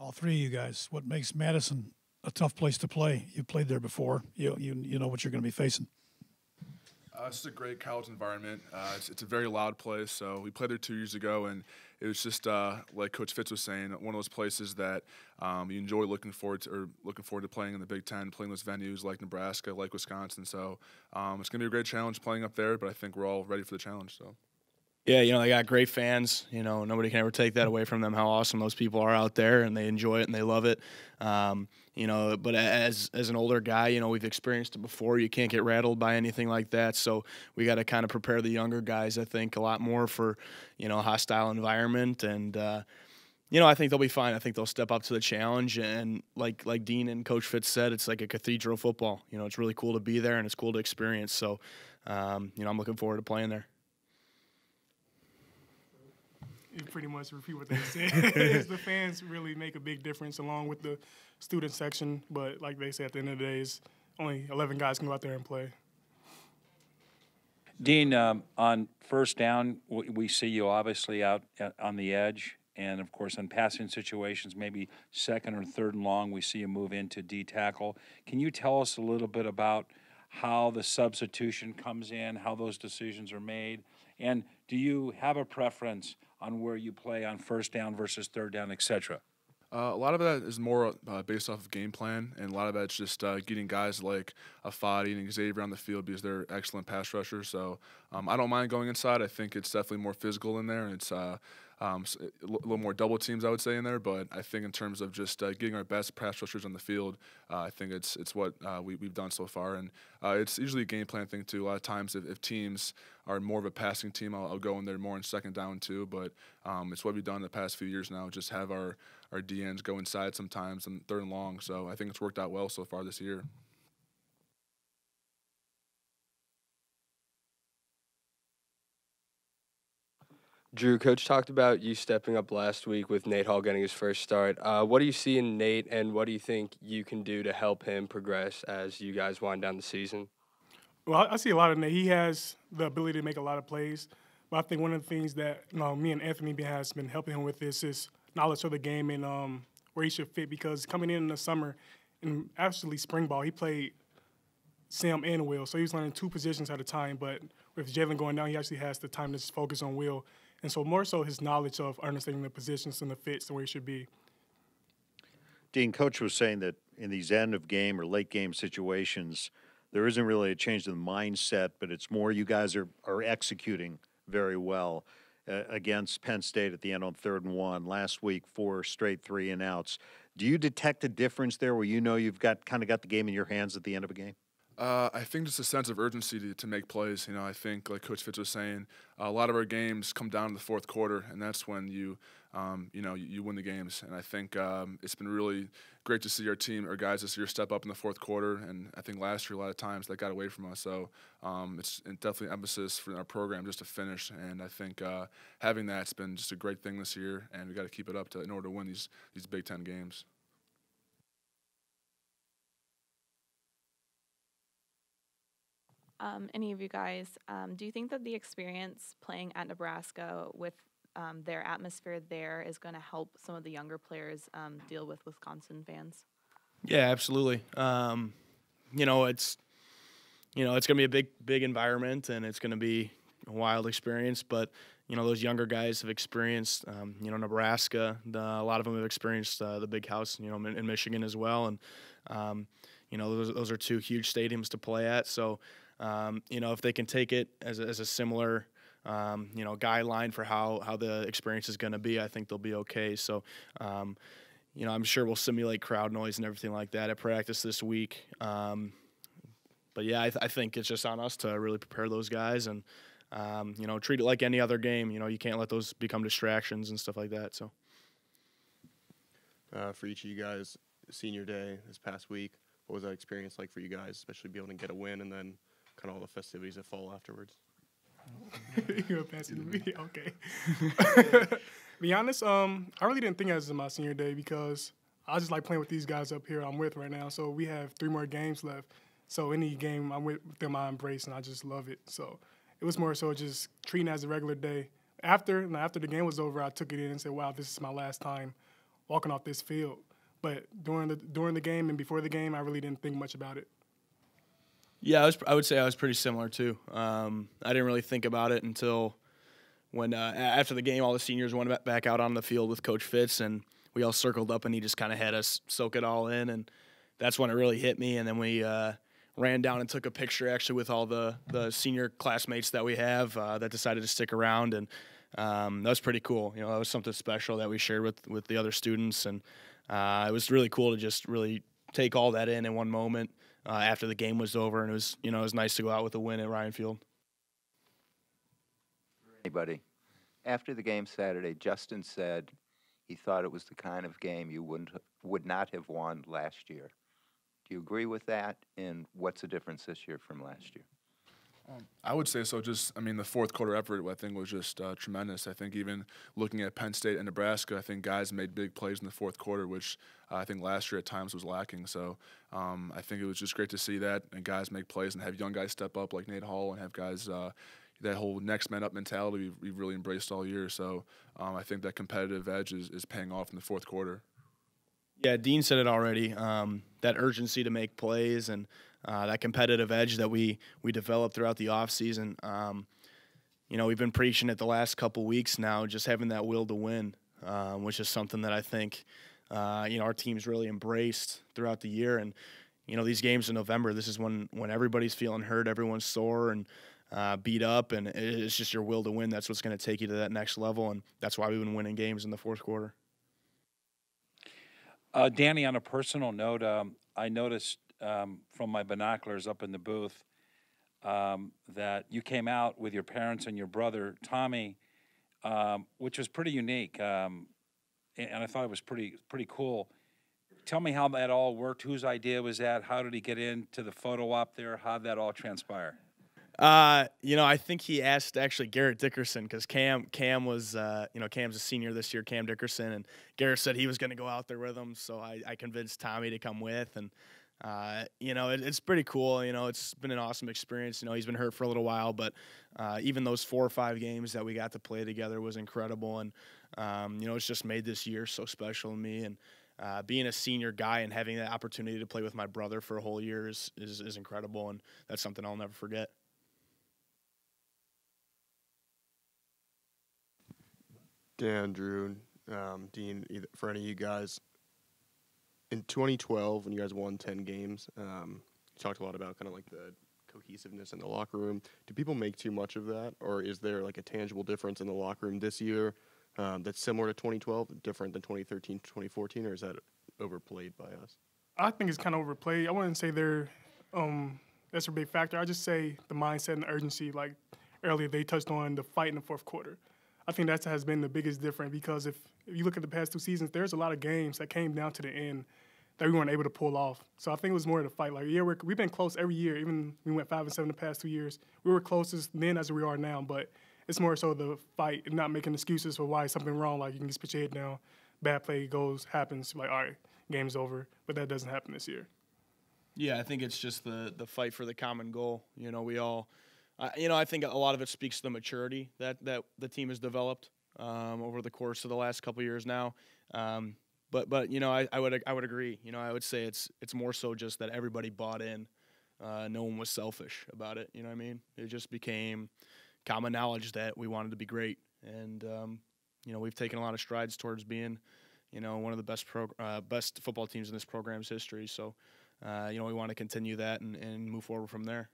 All three of you guys, what makes Madison a tough place to play? You played there before. You know what you're going to be facing. This is a great college environment. It's a very loud place. So we played there 2 years ago, and it was just like Coach Fitz was saying, one of those places that you enjoy looking forward to playing in the Big Ten, playing those venues like Nebraska, like Wisconsin. So it's going to be a great challenge playing up there, but I think we're all ready for the challenge. So. Yeah, they got great fans. Nobody can ever take that away from them, how awesome those people are out there, and they enjoy it and they love it. But as an older guy, we've experienced it before. You can't get rattled by anything like that. So we got to kind of prepare the younger guys, I think, a lot more for, a hostile environment. And, I think they'll be fine. I think they'll step up to the challenge. And like Dean and Coach Fitz said, it's like a cathedral football. It's really cool to be there and it's cool to experience. So, I'm looking forward to playing there. You pretty much repeat what they said. The fans really make a big difference along with the student section. But like they say, at the end of the day, it's only 11 guys can go out there and play. Dean, on first down, we see you obviously out on the edge. And, of course, on passing situations, maybe second or third and long, we see you move into D-tackle. Can you tell us a little bit about how the substitution comes in, how those decisions are made? And do you have a preference on where you play on first down versus third down, et cetera? A lot of that is more based off of game plan, and a lot of that's just getting guys like Fadi and Xavier on the field because they're excellent pass rushers. So I don't mind going inside. I think it's definitely more physical in there, and it's a little more double teams, I would say, in there. But I think in terms of just getting our best pass rushers on the field, I think it's what we've done so far. And it's usually a game plan thing, too. A lot of times if teams are more of a passing team, I'll go in there more in second down, too. But it's what we've done the past few years now, just have our DNs go inside sometimes and third and long. So I think it's worked out well so far this year. Drew, Coach talked about you stepping up last week with Nate Hall getting his first start. What do you see in Nate, and what do you think you can do to help him progress as you guys wind down the season? Well, I see a lot of Nate. He has the ability to make a lot of plays. But I think one of the things that me and Anthony has been helping him with is his knowledge of the game and where he should fit. Because coming in the summer, and actually spring ball, he played Sam and Will. So he was learning two positions at a time. But with Jalen going down, he actually has the time to just focus on Will. And so more so his knowledge of understanding the positions and the fits and where he should be. Dean, Coach was saying that in these end-of-game or late-game situations, there isn't really a change in the mindset, but it's more you guys are executing very well against Penn State at the end on 3rd and 1. Last week, 4 straight 3-and-outs. Do you detect a difference there where you've got the game in your hands at the end of a game? I think just a sense of urgency to make plays. I think, like Coach Fitz was saying, a lot of our games come down to the fourth quarter, and that's when you win the games. And I think it's been really great to see our guys this year step up in the fourth quarter. And I think last year a lot of times they got away from us. So it's definitely an emphasis for our program just to finish. And I think having that's been just a great thing this year, and we got to keep it up in order to win these Big Ten games. Any of you guys, do you think that the experience playing at Nebraska with their atmosphere there is going to help some of the younger players deal with Wisconsin fans? Yeah, absolutely. It's going to be a big environment, and it's going to be a wild experience. But those younger guys have experienced, Nebraska. A lot of them have experienced the Big House, in Michigan as well. And those are two huge stadiums to play at. So. If they can take it as a similar, guideline for how the experience is going to be, I think they'll be okay. So, I'm sure we'll simulate crowd noise and everything like that at practice this week. But, yeah, I think it's just on us to really prepare those guys and, treat it like any other game. You can't let those become distractions and stuff like that. So, for each of you guys, senior day this past week, what was that experience like for you guys, especially being able to get a win and then kind of all the festivities that follow afterwards? You're going to pass it to me? Okay. Be honest, I really didn't think as my senior day because I just like playing with these guys up here I'm with right now. So we have 3 more games left. So any game I'm with them, I embrace, and I just love it. So it was more so just treating it as a regular day. After the game was over, I took it in and said, wow, this is my last time walking off this field. But during the game and before the game, I really didn't think much about it. Yeah, I would say I was pretty similar too. I didn't really think about it until when after the game, all the seniors went back out on the field with Coach Fitz, and we all circled up, and he just kind of had us soak it all in, and that's when it really hit me. And then we ran down and took a picture actually with all the senior classmates that we have that decided to stick around, and that was pretty cool. That was something special that we shared with the other students, and it was really cool to just really take all that in one moment after the game was over, and it was nice to go out with a win at Ryan Field. Anybody. After the game Saturday, Justin said he thought it was the kind of game you would not have won last year. Do you agree with that? And what's the difference this year from last year? I would say so. The fourth quarter effort, I think, was just tremendous. I think even looking at Penn State and Nebraska, I think guys made big plays in the fourth quarter, which I think last year at times was lacking. So I think it was just great to see that, and guys make plays and have young guys step up like Nate Hall, and have guys that whole next man up mentality we've really embraced all year. So I think that competitive edge is paying off in the fourth quarter. Yeah, Dean said it already. That urgency to make plays and that competitive edge that we developed throughout the offseason. We've been preaching it the last couple weeks now, just having that will to win, which is something that I think our team's really embraced throughout the year. And these games in November, this is when everybody's feeling hurt, everyone's sore and beat up, and it's just your will to win. That's what's going to take you to that next level, and that's why we've been winning games in the fourth quarter. Danny, on a personal note, I noticed from my binoculars up in the booth that you came out with your parents and your brother, Tommy, which was pretty unique, and I thought it was pretty cool. Tell me how that all worked. Whose idea was that? How did he get into the photo op there? How did that all transpire? I think he asked actually Garrett Dickerson, because Cam was, Cam's a senior this year, Cam Dickerson, and Garrett said he was going to go out there with him, so I convinced Tommy to come with, and it's pretty cool. It's been an awesome experience. He's been hurt for a little while, but even those 4 or 5 games that we got to play together was incredible, and it's just made this year so special to me, and being a senior guy and having that opportunity to play with my brother for a whole year is incredible, and that's something I'll never forget. Dan, Drew, Dean, for any of you guys, in 2012, when you guys won 10 games, you talked a lot about kind of like the cohesiveness in the locker room. Do people make too much of that, or is there like a tangible difference in the locker room this year that's similar to 2012, different than 2013, 2014, or is that overplayed by us? I think it's kind of overplayed. I wouldn't say that's a big factor. I just say the mindset and the urgency. Like earlier, they touched on the fight in the fourth quarter. I think that has been the biggest difference, because if you look at the past 2 seasons, there's a lot of games that came down to the end that we weren't able to pull off. So I think it was more of the fight. Like, yeah, we've been close every year. Even we went 5-7 the past 2 years. We were closest then as we are now, but it's more so the fight and not making excuses for why something wrong. Like, you can just put your head down, bad play happens, like, all right, game's over. But that doesn't happen this year. Yeah, I think it's just the fight for the common goal. We all I think a lot of it speaks to the maturity that the team has developed over the course of the last couple of years now. But I would agree. I would say it's more so just that everybody bought in. No one was selfish about it. You know what I mean? It just became common knowledge that we wanted to be great, and we've taken a lot of strides towards being one of the best football teams in this program's history. So we want to continue that and move forward from there.